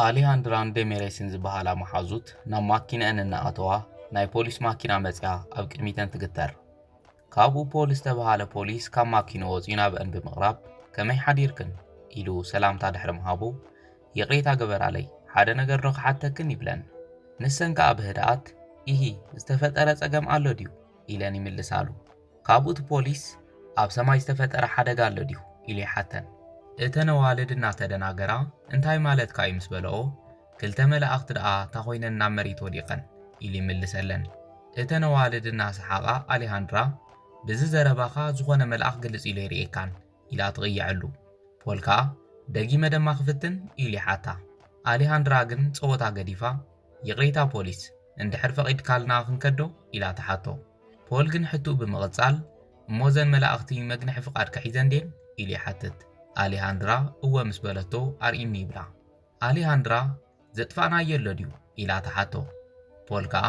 ኣሌሃንድራን ዴሜሬስን ዝበሃላ መሓዙት ናብ ማኪነአን እናኣተዋ ናይ ፖሊስ ማኪና መጽያ ኣብ ቅድሚተን ትግተር። ካብኡ ፖሊስ ዝተባሃለ ፖሊስ ካብ ማኪኑ ወፂኡ ናብአን ብምቕራብ ከመይ ሓዲርክን ኢሉ ሰላምታ ድሕሪ ምሃቡ ይቕሬታ ገበራለይ ሓደ ነገር ዶ ክሓተክን ይብለን። ንሰን ከዓ ብህድኣት ኢሂ ዝተፈጠረ ጸገም ኣሎ ድዩ ኢለን ይምልሳሉ። ካብኡ እቲ ፖሊስ ኣብ ሰማይ ዝተፈጠረ ሓደጋ ኣሎ ድዩ ኢሉ ይሓተን። እተን ኣዋልድ እናተደናገራ እንታይ ማለትካ እዩ ምስ በልኦ ክልተ መላእኽቲ ደኣ ታኾይነን ናብ መሬት ወዲቐን ኢሉ ይምልሰለን። እተን ኣዋልድ እናሰሓቓ ኣሌሃንድራ ብዚ ዘረባኻ ዝኾነ መልኣኽ ግልጽ ኢሉ ይርኤካን ኢላ ትቕይዐሉ። ፖል ከዓ ደጊመ ደማ ክፍትን ኢሉ ይሓታ። ኣሌሃንድራ ግን ፀወታ ገዲፋ ይቕሬታ ፖሊስ እንድሕር ፈቒድካልና ክንከዶ ኢላ ተሓቶ። ፖል ግን ሕቱእ ብምቕጻል እሞዘን መላእኽቲ መግንሒ ፍቓድካ ሒዘን ድየን ኢሉ ይሓትት። ኣሌሃንድራ እወ ምስ በለቶ ኣርኢኒ ይብላ። ኣሌሃንድራ ዘጥፋእናዮ ኣሎ ድዩ ኢላ ተሓቶ። ፖል ከዓ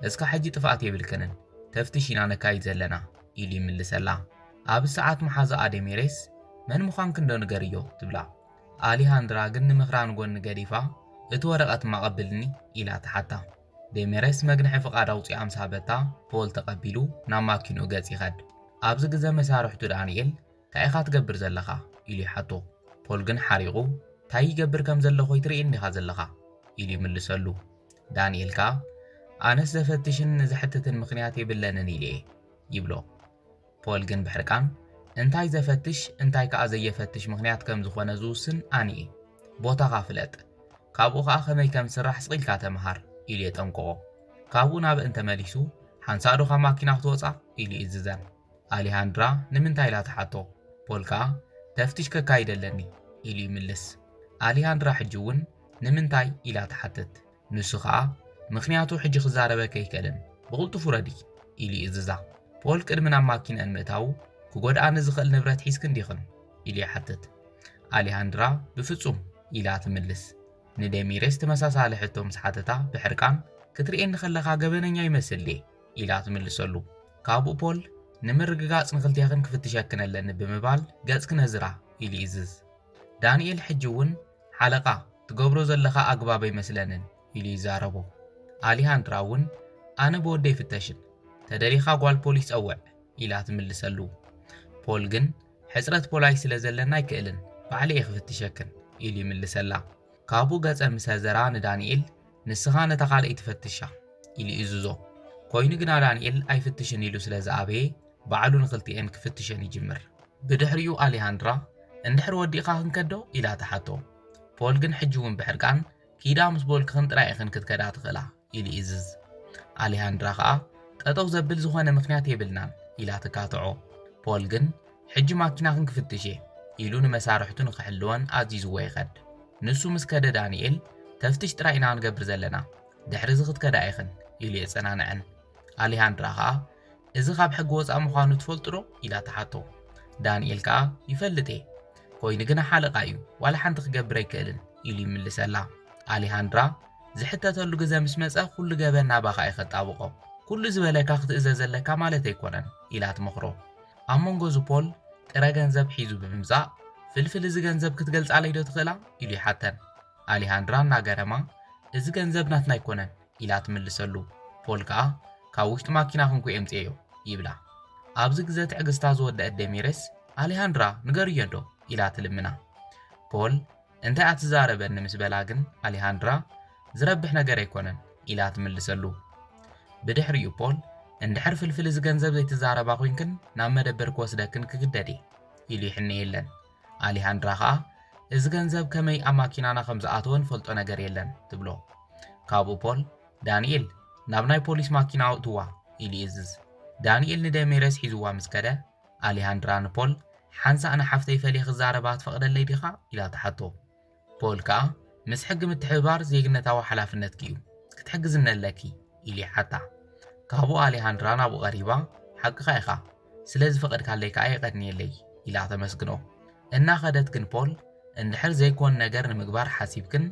እስካ ሕጂ ጥፍኣት የብልክንን ተፍትሽ ኢና ነካይድ ዘለና ኢሉ ይምልሰላ። ኣብ ሰዓት መሓዛኣ ዴሜሬስ መን ምዃንክ እንዶ ንገርዮ ትብላ። ኣሌሃንድራ ግን ንምኽራን ጎኒ ገዲፋ እቲ ወረቐት ማቐብልኒ ኢላ ተሓታ። ዴሜሬስ መግንሒ ፍቓድ ኣውፂኣ ምስ ሃበታ ፖል ተቐቢሉ ናብ ማኪንኡ ገጽ ይኸድ። ኣብዚ ግዜ መሳርሕቱ ዳንኤል እንታይ ኢኻ ትገብር ዘለኻ ኢሉ ይሓቶ። ፖል ግን ሓሪቑ እንታይ ይገብር ከም ዘለኹ ይትርእየኒ ዲኻ ዘለኻ ኢሉ ይምልሰሉ። ዳንኤል ከዓ ኣነስ ዘፈትሽን ዘሕትትን ምኽንያት የብለንን ኢለ ይብሎ። ፖል ግን ብሕርቃን እንታይ ዘፈትሽ እንታይ ከዓ ዘየፈትሽ ምኽንያት ከም ዝኾነ ዝውስን ኣነ እየ፣ ቦታኻ ፍለጥ፣ ካብኡ ከዓ ከመይ ከም ስራሕ ስቒልካ ተምሃር ኢሉ የጠንቅቖ። ካብኡ ናብአን ተመሊሱ ሓንሳእ ዶ ካብ ማኪና ክትወፃ ኢሉ ይእዝዘን። ኣሌሃንድራ ንምንታይ ኢላ ተሓቶ። ፖል ከዓ ተፍቲሽ ከካይደለኒ ኢሉ ይምልስ። ኣሌሃንድራ ሕጂ እውን ንምንታይ ኢላ ተሓትት። ንሱ ከዓ ምኽንያቱ ሕጂ ክዛረበከ ይከኣልን ብቕልጡፍ ውረዲ ኢሉ ይእዝዛ። ፖል ቅድሚ ናብ ማኪነአን ምእታው ክጎድኣኒ ዝኽእል ንብረት ሒዝክን ዲኽን ኢሉ ይሓትት። ኣሌሃንድራ ብፍጹም ኢላ ትምልስ። ንዴሜሬስ ተመሳሳሊ ሕቶ ምስ ሓተታ ብሕርቃን ክትርእየኒ ከለኻ ገበነኛ ይመስል ኢላ ትምልሰሉ። ካብኡ ፖል ንምርግጋጽ ንኽልቲአኽን ክፍትሸክን ኣለኒ ብምባል ገጽ ክነዝራ ኢሉ ይእዝዝ። ዳንኤል ሕጂ እውን ሓለቓ ትገብሮ ዘለኻ ኣግባብ ኣይመስለንን ኢሉ ይዛረቦ። ኣሌሃንድራ እውን ኣነ ብወደ ይፍተሽን ተደሊኻ ጓል ፖሊስ ፀውዕ ኢላ ትምልሰሉ። ፖል ግን ሕፅረት ፖላይ ስለ ዘለና ኣይክእልን ባዕለ እየ ክፍትሸክን ኢሉ ይምልሰላ። ካብኡ ገጸን ምስ ዘራ ንዳንኤል ንስኻ ነታ ካልአይ ትፈትሻ ኢሉ ይእዝዞ። ኮይኑ ግና ዳንኤል ኣይፍትሽን ኢሉ ስለ ዝኣበየ ባዕሉ ንኽልቲአን ክፍትሸን ይጅምር። ብድሕሪኡ ኣሌሃንድራ እንድሕር ወዲቕኻ ክንከዶ ኢላ ተሓቶ። ፖል ግን ሕጂ እውን ብሕርቃን ኪዳ ምስ በልክኽን ጥራይ ኢኽን ክትከዳ ትኽእላ ኢሉ ይእዝዝ። ኣሌሃንድራ ከዓ ጠጠው ዘብል ዝኾነ ምኽንያት የብልናን ኢላ ትካትዖ። ፖል ግን ሕጂ ማኪናኽን ክፍትሽ እየ ኢሉ ንመሳርሕቱ ንኽሕልወን ኣዚዝዎ ይኸድ። ንሱ ምስ ከደ ዳንኤል ተፍትሽ ጥራይ ኢና ንገብር ዘለና ድሕሪ እዚ ክትከዳ ኢኽን ኢሉ የጸናንዐን። ኣሌሃንድራ ከዓ እዚ ካብ ሕጊ ወፃኢ ምዃኑ ትፈልጡ ዶ ኢላ ተሓቶ። ዳንኤል ከዓ ይፈልጥ እየ፣ ኮይኑ ግና ሓለቓ እዩ ዋላ ሓንቲ ክገብር ኣይክእልን ኢሉ ይምልሰላ። ኣሌሃንድራ ዝሕተተሉ ግዜ ምስ መፀ ኩሉ ገበን ናባኻ ይኸጣብቆ፣ ኩሉ ዝበለካ ክትእዘዘለካ ማለት ኣይኮነን ኢላ ትመኽሮ። ኣብ መንጎ እዚ ፖል ጥረ ገንዘብ ሒዙ ብምምጻእ ፍልፍል እዚ ገንዘብ ክትገልጻለይ ዶ ትኽእላ ኢሉ ይሓተን። ኣሌሃንድራ እናገረማ እዚ ገንዘብ ናትና ኣይኮነን ኢላ ትምልሰሉ። ፖል ከዓ ካብ ውሽጢ ማኪና ክንኩ የምፅዮ ይብላ። ኣብዚ ግዜ ትዕግስታ ዝወደአት ዴሜሬስ ኣሌሃንድራ ንገርዮ ዶ ኢላ ትልምና። ፖል እንታይ ኣትዛረበኒ ምስ በላ ግን ኣሌሃንድራ ዝረብሕ ነገር ኣይኮነን ኢላ ትምልሰሉ። ብድሕሪኡ ፖል እንድሕር ፍልፍል እዚ ገንዘብ ዘይትዛረባ ኮንክን ናብ መደበር ክወስደክን ክግደድ ኢሉ ይሕነየለን። ኣሌሃንድራ ከዓ እዚ ገንዘብ ከመይ ኣብ ማኪናና ከም ዝኣተወን ፈልጦ ነገር የለን ትብሎ። ካብኡ ፖል ዳንኤል ናብ ናይ ፖሊስ ማኪና ኣውጥዋ ኢሉ ይእዝዝ። ዳንኤል ንዴሜሬስ ሒዝዋ ምስ ከደ ኣሌሃንድራ ንፖል ሓንሳእ ንሓፍተይ ፈለየ ክዛረባ ትፈቕደለይ ዲኻ ኢላ ተሓቶ። ፖል ከዓ ምስ ሕጊ ምትሕብባር ዜግነታዊ ሓላፍነትኪ እዩ ክትሕግዝኒ ኣለኪ ኢሉ ይሓታ። ካብኡ ኣሌሃንድራ ናብኡ ቀሪባ ሓቂኻ ኢኻ ስለ ዝፈቐድካለይ ከዓ ይቐድኒየለይ ኢላ ተመስግኖ። እናኸደት ግን ፖል እንድሕር ዘይኮን ነገር ንምግባር ሓሲብክን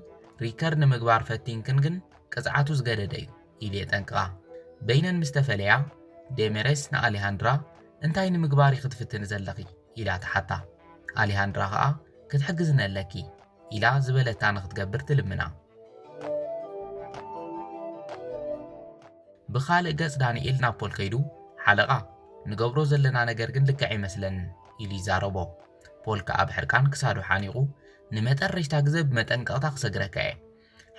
ሪከር ንምግባር ፈቲንክን ግን ቅፅዓቱ ዝገደደ እዩ ኢሉ የጠንቅቓ። በይነን ምስ ተፈለያ ዴሜሬስ ንኣሌሃንድራ እንታይ ንምግባር ክትፍትን ዘለኺ ኢላ ተሓታ። ኣሌሃንድራ ከዓ ክትሕግዝኒ ኣለኪ ኢላ ዝበለታ ንኽትገብር ትልምና ብኻልእ ገጽ ዳንኤል ናብ ፖል ከይዱ ሓለቓ ንገብሮ ዘለና ነገር ግን ልክዕ ኣይመስለንን ኢሉ ይዛረቦ ፖል ከዓ ብሕርቃን ክሳዱ ሓኒቑ ንመጠረሽታ ግዜ ብመጠንቀቕታ ክሰግረካ እየ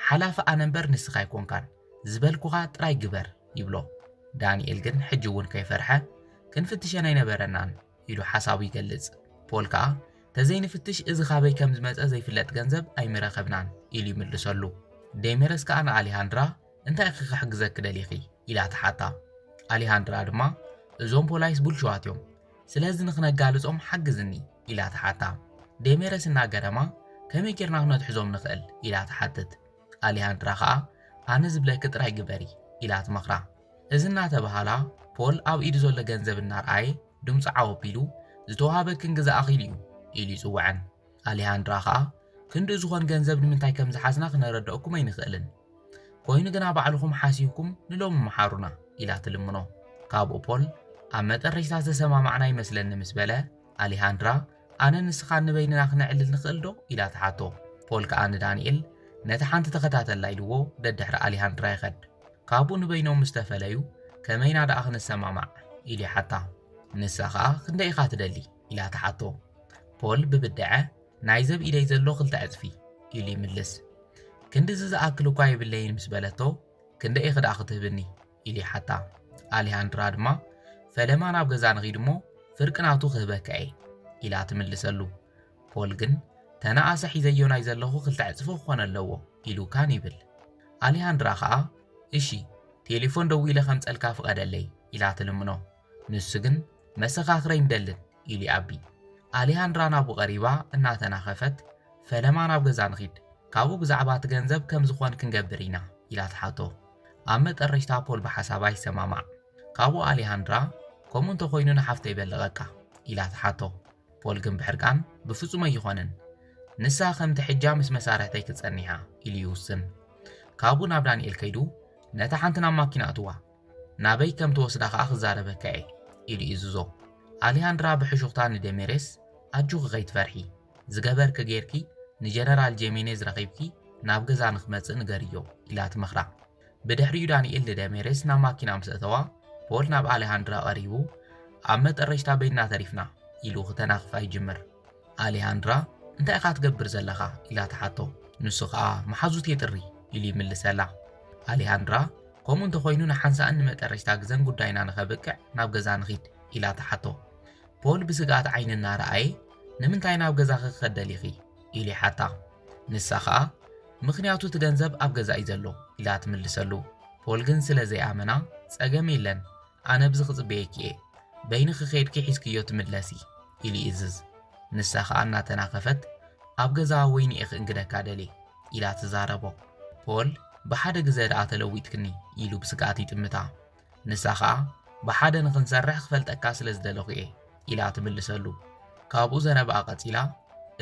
ሓላፊ ኣነ እምበር ንስኻ ኣይኮንካን ዝበልኩኻ ጥራይ ግበር ይብሎ ዳንኤል ግን ሕጂ እውን ከይፈርሐ ክንፍትሸን ኣይነበረናን ኢሉ ሓሳቡ ይገልጽ ፖል ከዓ ተዘይንፍትሽ እዚ ኻበይ ከም ዝመጸ ዘይፍለጥ ገንዘብ ኣይምረኸብናን ኢሉ ይምልሰሉ ዴሜረስ ከዓ ንኣሊሃንድራ እንታይ ክሕግዘክ ደሊኺ ኢላ ተሓታ ኣሊሃንድራ ድማ እዞም ፖላይስ ቡልሽዋት እዮም ስለዚ ንኽነጋልጾም ሓግዝኒ ኢላ ተሓታ ዴሜረስ እናገረማ ከመይ ጌርና ክነትሕዞም ንኽእል ኢላ ተሓትት ኣሊሃንድራ ከዓ ኣነ ዝብለክ ጥራይ ግበሪ ኢላ ትመኽራ እዚ እናተባህላ ፖል ኣብ ኢዱ ዘሎ ገንዘብ እናርኣየ ድምፂ ዓወቢሉ ዝተዋሃበክን ግዛእ ኢሉ ይጽውዐን ኣሊሃንድራ ከዓ ክንዲ ዝኾን ገንዘብ ንምንታይ ከም ዝሓዝና ክነረድአኩም ኣይንኽእልን ኮይኑ ግና ባዕልኹም ሓሲብኩም ንሎም መሓሩና ኢላ ትልምኖ ካብኡ ፖል ኣብ መጠረሽታ ዝተሰማማዕና ይመስለኒ ምስ በለ ኣሊሃንድራ ኣነ ንስኻ ንበይንና ክነዕልል ንኽእል ዶ ኢላ ተሓቶ ፖል ከዓ ንዳንኤል ነቲ ሓንቲ ተኸታተላ ኢልዎ ደድሕሪ ኣሊሃንድራ ይኸድ ካብኡ ንበይኖም ምስ ተፈለዩ ከመይና ደኣ ክንሰማማዕ ኢሉ ይሓታ ንሳ ከዓ ክንደይ ኢኻ ትደሊ ኢላ ተሓቶ ፖል ብብድዐ ናይ ዘብ ኢደይ ዘሎ 2 ዕፅፊ ኢሉ ይምልስ ክንዲ ዝኣክል እኳ ይብለይን ምስ በለቶ ክንደይ ኢኽ ደኣ ክትህብኒ ኢሉ ይሓታ ኣሊሃንድራ ድማ ፈለማ ናብ ገዛ ንኺድ እሞ ፍርቅናቱ ክህበካ እየ ኢላ ትምልሰሉ ፖል ግን ተናኣሰ ሒዘዮ ናይ ዘለኹ 2 ዕፅፊ ክኾነ ኣለዎ ኢሉ ካን ይብል ኣሊሃንድራ ከዓ እሺ ቴሌፎን ደው ኢለ ከምፀልካ ፍቐደለይ ኢላ ትልምኖ ንሱ ግን መሰኻኽረ ይምደልን ኢሉ ይኣቢ ኣሊሃንድራ ናብኡ ቀሪባ እናተናኸፈት ፈለማ ናብ ገዛ ንኺድ ካብኡ ብዛዕባ እቲ ገንዘብ ከም ዝኾን ክንገብር ኢና ኢላ ተሓቶ ኣብ መጠረሽታ ፖል ብሓሳባ ይሰማማዕ ካብኡ ኣሊሃንድራ ከምኡ እንተኾይኑ ንሓፍተ ይበልቐካ ኢላ ተሓቶ ፖል ግን ብሕርቃን ብፍጹም ኣይኾንን ንሳ ከምቲ ሕጃ ምስ መሳርሕተይ ክጸኒሓ ኢሉ ይውስን ካብኡ ናብ ዳንኤል ከይዱ ነታ ሓንቲ ናብ ማኪና እትዋ ናበይ ከም ትወስዳ ከዓ ክዛረበካ እየ ኢሉ ይዝዞ ኣሊሃንድራ ብሕሹኽታ ንዴሜሬስ ኣጁኽ ከይትፈርሒ ዝገበርክ ጌርኪ ንጀነራል ጄሜኔዝ ረኺብኪ ናብ ገዛ ንኽመጽእ ንገርዮ ኢላ ትመኽራ ብድሕሪኡ ዳንኤል ንዴሜሬስ ናብ ማኪና ምስ እተዋ ፖል ናብ ኣሊሃንድራ ቀሪቡ ኣብ መጠረሽታ በይና ተሪፍና ኢሉ ክተናኽፋ ይጅምር ኣሊሃንድራ እንታይ ኢኻ ትገብር ዘለኻ ኢላ ተሓቶ ንሱ ከዓ መሓዙት የጥሪ ኢሉ ይምልሰላ ኣሊሃንድራ ከምኡ እንተኾይኑ ንሓንሳእን ንመጠረሽታ ግዘን ጉዳይና ንኸብቅዕ ናብ ገዛ ንኺድ ኢላ ተሓቶ ፖል ብስጋት ዓይኒ እናረኣየ ንምንታይ ናብ ገዛ ክኸድ ደሊኺ ኢሉ ይሓታ ንሳ ከዓ ምኽንያቱ እቲ ገንዘብ ኣብ ገዛ እዩ ዘሎ ኢላ ትምልሰሉ ፖል ግን ስለ ዘይኣመና ፀገም የለን ኣነ ብዚ ክጽበየኪ እየ በይኒ ክኸድኪ ሒዝክዮ ትምለሲ ኢሉ ይእዝዝ ንሳ ከዓ እናተናኸፈት ኣብ ገዛ ወይኒ እየ ክእንግደካ ደልየ ኢላ ትዛረቦ ፖል ብሓደ ግዜ ደኣ ተለዊጥክኒ ኢሉ ብስጋት ይጥምታ ንሳ ከዓ ብሓደ ንኽንሰርሕ ክፈልጠካ ስለ ዝደለኹ እየ ኢላ ትምልሰሉ ካብኡ ዘረባኣ ቀፂላ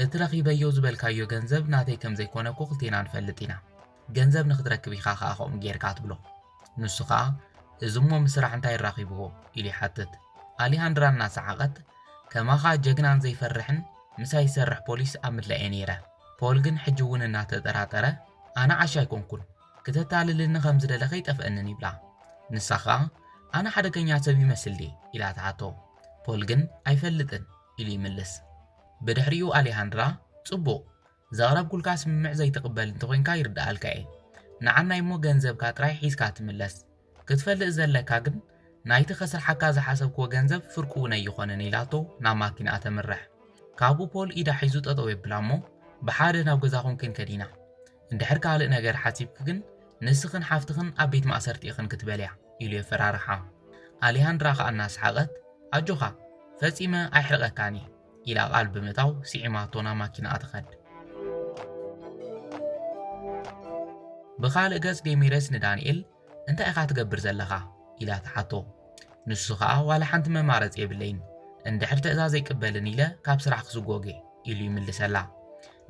እቲ ረኺበዮ ዝበልካዮ ገንዘብ ናተይ ከም ዘይኮነኮ ክልቴና ንፈልጥ ኢና ገንዘብ ንኽትረክብ ኢኻ ከዓ ከምኡ ጌርካ ትብሎ ንሱ ከዓ እዚ እሞ ምስራሕ እንታይ ይራኺብዎ ኢሉ ይሓትት ኣሊሃንድራ እናሰዓቐት ከማኻ ጀግናን ዘይፈርሕን ምሳይ ዝሰርሕ ፖሊስ ኣብ ምድላየ ነይረ ፖል ግን ሕጂ እውን እናተጠራጠረ ኣነ ዓሻ ኣይኮንኩን ክተታልልኒ ከም ዝደለኸ ይጠፍአንን ይብላ ንሳ ከዓ ኣነ ሓደገኛ ሰብ ይመስል ድየ ኢላ ተሓቶ ፖል ግን ኣይፈልጥን ኢሉ ይምልስ ብድሕሪኡ ኣሊሃንድራ ጽቡቕ ዘቕረብኩልካ ስምምዕ ዘይትቕበል እንተኮይንካ ይርዳኣልካ እየ ንዓናይ እሞ ገንዘብካ ጥራይ ሒዝካ ትምለስ ክትፈልጥ ዘለካ ግን ናይቲ ኸስርሓካ ዝሓሰብክዎ ገንዘብ ፍርቁ እውን ኣይኾነን ኢላቶ ናብ ማኪና ተምርሕ ካብኡ ፖል ኢዳ ሒዙ ጠጠው የብላ እሞ ብሓደ ናብ ገዛኹም ክንከድ ኢና እንድሕር ካልእ ነገር ሓሲብክ ግን ንስኽን ሓፍትኽን ኣብ ቤት ማእሰርቲ ኢኽን ክትበልያ ኢሉ የፈራርሓ ኣሊሃንድራ ከዓ እናሰሓቐት ኣጆኻ ፈጺመ ኣይሕርቐካኒ ኢላ ቃል ብምእታው ሲዒማቶ ናብ ማኪና ትኸድ ብኻልእ ገጽ ዴሜሬስ ንዳንኤል እንታይ ኢኻ ትገብር ዘለኻ ኢላ ተሓቶ ንሱ ከዓ ዋላ ሓንቲ መማረፂ የብለይን እንድሕር ትእዛዝ ኣይቅበልን ኢለ ካብ ስራሕ ክስጎጌ ኢሉ ይምልሰላ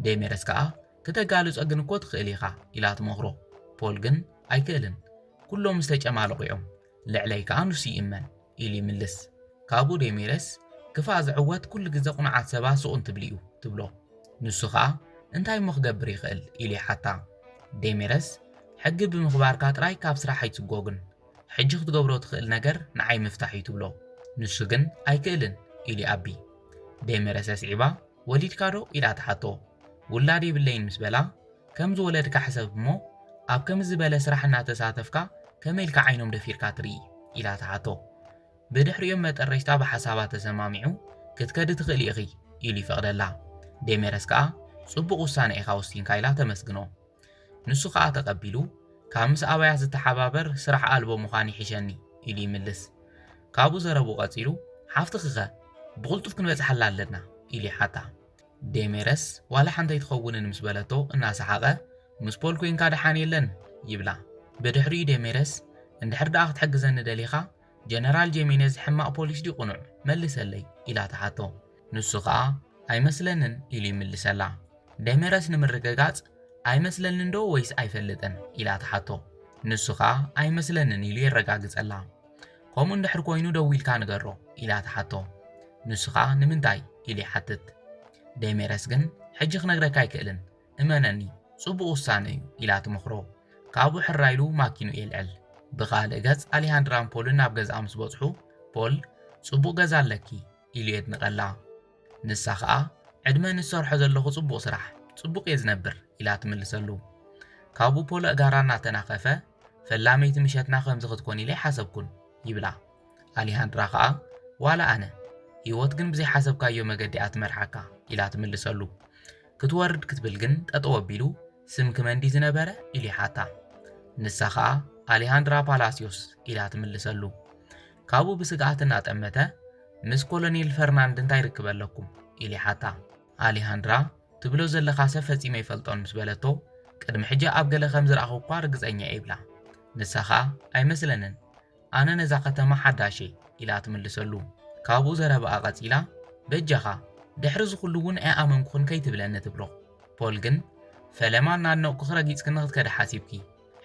ዴሜሬስ ከዓ ክተጋልጾ ግን እኮ ትኽእል ኢኻ ኢላ ትመኽሮ ፖል ግን ኣይክእልን ኩሎም ዝተጨማለቑ እዮም ልዕለይ ከዓ ንሱ ይእመን ኢሉ ይምልስ ካብኡ ዴሜሬስ ክፋእ ዝዕወት ኩሉ ግዜ ቁንዓት ሰባት ስቑን ትብል እዩ ትብሎ ንሱ ከዓ እንታይ ምኽገብር ይኽእል ኢሉ ሓታ ዴሜረስ ሕጊ ብምኽባርካ ጥራይ ካብ ስራሕ ኣይትጎግን ሕጂ ክትገብሮ ትኽእል ነገር ንዓይ ምፍታሕ እዩ ትብሎ ንሱ ግን ኣይክእልን ኢሉ ኣቢ ዴሜረስ ኣስዒባ ወሊድካ ዶ ኢላ ተሓቶ ውላድ ይብለይን ምስ በላ ከምዚ ወለድካ ሕሰብ እሞ ኣብ ከምዚ ዝበለ ስራሕ እናተሳተፍካ ከመይ ኢልካ ዓይኖም ደፊርካ ትርኢ ኢላ ተሓቶ ብድሕሪኦም መጠረሽታ ብሓሳባ ተሰማሚዑ ክትከዲ ትኽእል ኢኺ ኢሉ ይፈቕደላ ዴሜረስ ከዓ ጽቡቕ ውሳነ ኢኻ ወሲንካ ኢላ ተመስግኖ ንሱ ከዓ ተቐቢሉ ካብ ምስ ኣባያ ዝተሓባበር ስራሕ ኣልቦ ምዃን ይሕሸኒ ኢሉ ይምልስ ካብኡ ዘረቡ ቀፂሉ ሓፍትኽኸ ብቕልጡፍ ክንበፅሓላ ኣለና ኢሉ ይሓታ ዴሜረስ ዋላ ሓንተይ ትኸውንን ምስ በለቶ እናሰሓቐ ምስ ፖል ኮንካ ደሓን የለን ይብላ ብድሕሪኡ ዴሜረስ እንድሕር ደኣ ክትሕግዘኒ ደሊኻ ጀነራል ጄሚኔዝ ሕማቕ ፖሊስ ዲ ቁኑዕ መልሰለይ ኢላ ተሓቶ ንሱ ከዓ ኣይመስለንን ኢሉ ይምልሰላ ዴሜረስ ንምርግጋጽ ኣይመስለንን ዶ ወይስ ኣይፈልጥን ኢላ ተሓቶ ንሱ ከዓ ኣይመስለንን ኢሉ ይረጋግጸላ ከምኡ እንድሕር ኮይኑ ደው ኢልካ ንገሮ ኢላ ተሓቶ ንሱ ከዓ ንምንታይ ኢሉ ይሓትት ዴሜረስ ግን ሕጂ ክነግረካ ኣይክእልን እመነኒ ጽቡቕ ውሳነ እዩ ኢላ ትምኽሮ ካብኡ ሕራይሉ ማኪኑ የልዕል ብኻልእ ገጽ ኣሌሃንድራን ፖልን ናብ ገዝኣ ምስ በጽሑ ፖል ጽቡቕ ገዛ ኣለኪ ኢሉ የድንቐላ ንሳ ከዓ ዕድመ ንሰርሖ ዘለኹ ጽቡቕ ስራሕ ጽቡቕ እየ ዝነብር ኢላ ትምልሰሉ ካብኡ ፖል ኣጋራ እናተናኸፈ ፈላመይቲ ምሸትና ከምዚ ክትኮን ኢለ ሓሰብኩን ይብላ ኣሌሃንድራ ከዓ ዋላ ኣነ ህይወት ግን ብዘይ ሓሰብካዮ መገዲ እያ ትመርሓካ ኢላ ትምልሰሉ ክትወርድ ክትብል ግን ጠጠው ኣቢሉ ስም ክመንዲ ዝነበረ ኢሉ ይሓታ ንሳ ከዓ ኣሌሃንድራ ፓላሲዮስ ኢላ ትምልሰሉ ካብኡ ብስግኣት እናጠመተ ምስ ኮሎኔል ፈርናንድ እንታይ ርክበለኩም ኢሉ ይሓታ ኣሌሃንድራ ትብሎ ዘለኻ ሰብ ፈጺመ ይፈልጦን ምስ በለቶ ቅድሚ ሕጂ ኣብ ገለ ከም ዝረኣኹ እኳ ርግፀኛ ይብላ ንሳ ከዓ ኣይመስለንን ኣነ ነዛ ከተማ ሓዳሽ ኢላ ትምልሰሉ ካብኡ ዘረባኣ ቀፂላ በጃኻ ድሕሪ ዝኹሉ እውን ኣኣመንኩን ከይትብለኒ ትብሎ ፖል ግን ፈለማ እናድነቕኩ ክረጊጽ ክንኽትከደ ሓሲብኪ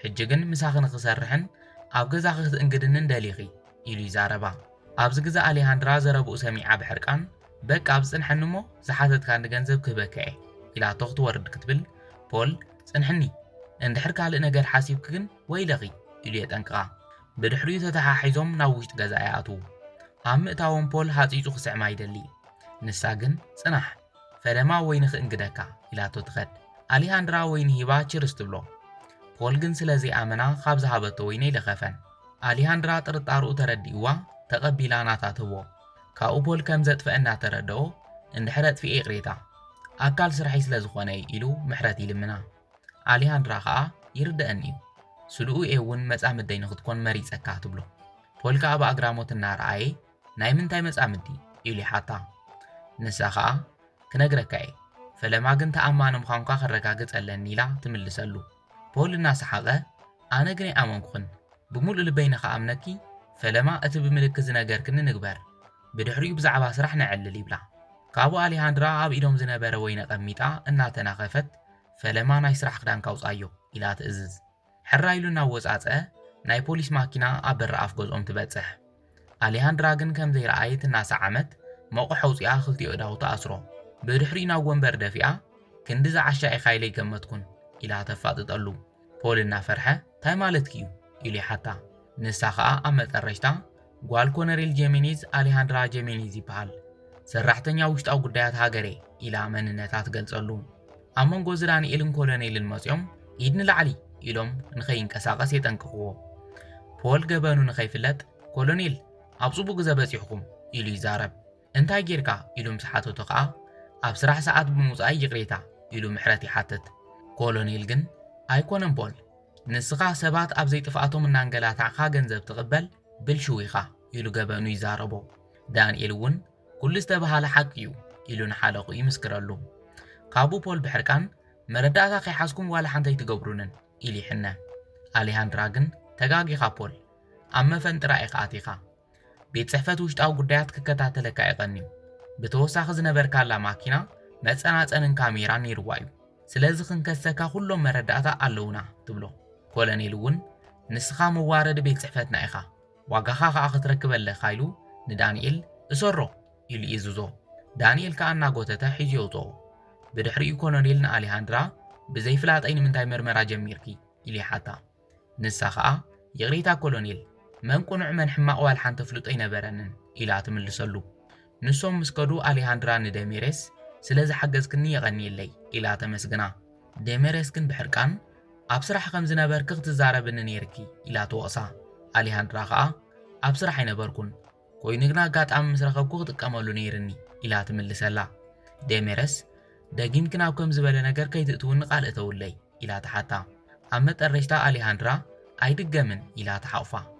ሕጂ ግን ምሳኺ ንኽሰርሕን ኣብ ገዛኺ ክትእንግድንን ደሊኺ ኢሉ ይዛረባ ኣብዚ ግዜ ኣሌሃንድራ ዘረብኡ ሰሚዓ ብሕርቃን በቃ ኣብ ጽንሐኒ እሞ ዝሓተትካ ንገንዘብ ክህበከ እየ ኢላቶ ክትወርድ ክትብል ፖል ጽንሕኒ እንድሕር ካልእ ነገር ሓሲብክ ግን ወይለኺ ኢሉ የጠንቅቓ ብድሕሪኡ ተተሓሒዞም ናብ ውሽጢ ገዛ ይኣትዉ ኣብ ምእታዎም ፖል ሃፂፁ ክስዕማ ይደሊ ንሳ ግን ጽናሕ ፈለማ ወይኒ ክእንግደካ ኢላቶ ትኸድ ኣሌሃንድራ ወይኒ ሂባ ችርስ ትብሎ ፖል ግን ስለዚ ኣመና ካብ ዝሃበቶ ወይኒ ይለኸፈን ኣሌሃንድራ ጥርጣርኡ ተረዲእዋ ተቐቢላ ናታትዎ ካብኡ ፖል ከም ዘጥፍአና ተረድኦ እንድሕር ኣጥፊኤ ቅሬታ ኣካል ስራሒ ስለ ዝኾነ ኢሉ ምሕረት ይልምና ኣሌሃንድራ ከዓ ይርድአኒ እዩ ስልኡ እውን መጻምደይ ንኽትኮን መሪፀካ ትብሎ ፖል ከዓ ብኣግራሞት እናረኣየ ናይ ምንታይ መጻምዲ ኢሉ ይሓታ ንሳ ከዓ ክነግረካ እየ ፈለማ ግን ተኣማኒ ምዃንካ ክረጋግጸለኒ ኢላ ትምልሰሉ ፖል እናሰሓቐ ኣነ ግን ኣይኣመንኩኽን ብምሉእ ልበይ ንኸኣምነኪ ፈለማ እቲ ብምልክት ዝነገርክኒ ንግበር ብድሕሪኡ ብዛዕባ ስራሕ ንዕልል ይብላ ካብኡ ኣሌሃንድራ ኣብ ኢዶም ዝነበረ ወይነ ቀሚጣ እናተናኸፈት ፈለማ ናይ ስራሕ ክዳን ካውፃዮ ኢላ ትእዝዝ ሕራይሉ ናብ ወፃፀ ናይ ፖሊስ ማኪና ኣብ በረኣፍ ገዝኦም ትበጽሕ ኣሌሃንድራ ግን ከም ዘይረኣየት እናሰዓመት መቑሕ ኣውፂኣ ክልቲኡ እዳው ተኣስሮ ብድሕሪኡ ናብ ወንበር ደፊኣ ክንዲ ዝዓሻ ኢኻ ኢለ ይገመትኩን ኢላ ተፋጥጠሉ ፖል እናፈርሐ እንታይ ማለትኪ እዩ ኢሉ ይሓታ ንሳ ከዓ ኣብ መጠረሽታ ጓል ኮሎኔል ጄሚኔዝ ኣሌሃንድራ ጄሚኔዝ ይበሃል ሰራሕተኛ ውሽጣዊ ጉዳያት ሃገሬ ኢላ መንነታ ትገልጸሉ ኣብ መንጎ ዳንኤልን ኮሎኔልን መፅኦም ኢድ ንላዕሊ ኢሎም ንኸይንቀሳቐስ የጠንቅቕዎ ፖል ገበኑ ንኸይፍለጥ ኮሎኔል ኣብ ጽቡቕ ግዜ በፂሕኩም ኢሉ ይዛረብ እንታይ ጌርካ ኢሉ ምስ ሓተቶ ከዓ ኣብ ስራሕ ሰዓት ብምውፃእ ይቕሬታ ኢሉ ምሕረት ይሓትት ኮሎኔል ግን ኣይኮነን ፖል ንስኻ ሰባት ኣብ ዘይጥፍኣቶም እናንገላታዕኻ ገንዘብ ትቕበል ብልሽው ኢኻ ኢሉ ገበኑ ይዛረቦ ዳንኤል እውን ኩሉ ዝተባሃለ ሓቂ እዩ ኢሉ ንሓለቑ ይምስክረሉ ካብኡ ፖል ብሕርቃን መረዳእታ ከይሓዝኩም ዋላ ሓንተይ ትገብሩንን ኢሉ ይሕነ ኣሌሃንድራ ግን ተጋጊኻ ፖል ኣብ መፈንጥራ ኢኻ ኣቲኻ ቤት ጽሕፈት ውሽጣዊ ጉዳያት ክከታተለካ ይቐንዩ ብተወሳኺ ዝነበርካላ ማኪና መጸናጸንን ካሜራን ነይርዋ እዩ ስለዚ ክንከሰካ ኩሎም መረዳእታ ኣለውና ትብሎ ኮሎኔል እውን ንስኻ መዋረድ ቤት ጽሕፈትና ኢኻ ዋጋኻ ከዓ ክትረክበለኻ ኢሉ ንዳንኤል እሰሮ ኢሉ ይዝዞ ዳንኤል ከዓ እናጎተተ ሒዙ የውፅኦ بدحريو كولونيل أليهاندرا بزي فلاتين من تاي مرمرا جميركي إلي حتى نسا خا يغريتا كولونيل من قنع من حماق والحان تفلط أين برنن إلى تملسلو نسوم مسكدو أليهاندرا ندميرس سلاز حجز كني يغني اللي إلى تمسجنا دميرس كن بحركان أبصرح خمزنا بركغ تزاربن نيركي إلى توقصا أليهاندرا خا أبصرح ينبركن كوينغنا قات أم مسرخبكو تقاملو نيرني إلى تملسلا دميرس داقيم كنا وكم زبالة نقر كي تقتون قال اتولي إلى تحتا أمت الرشتا أليهاندرا أيد الجمن إلى تحوفا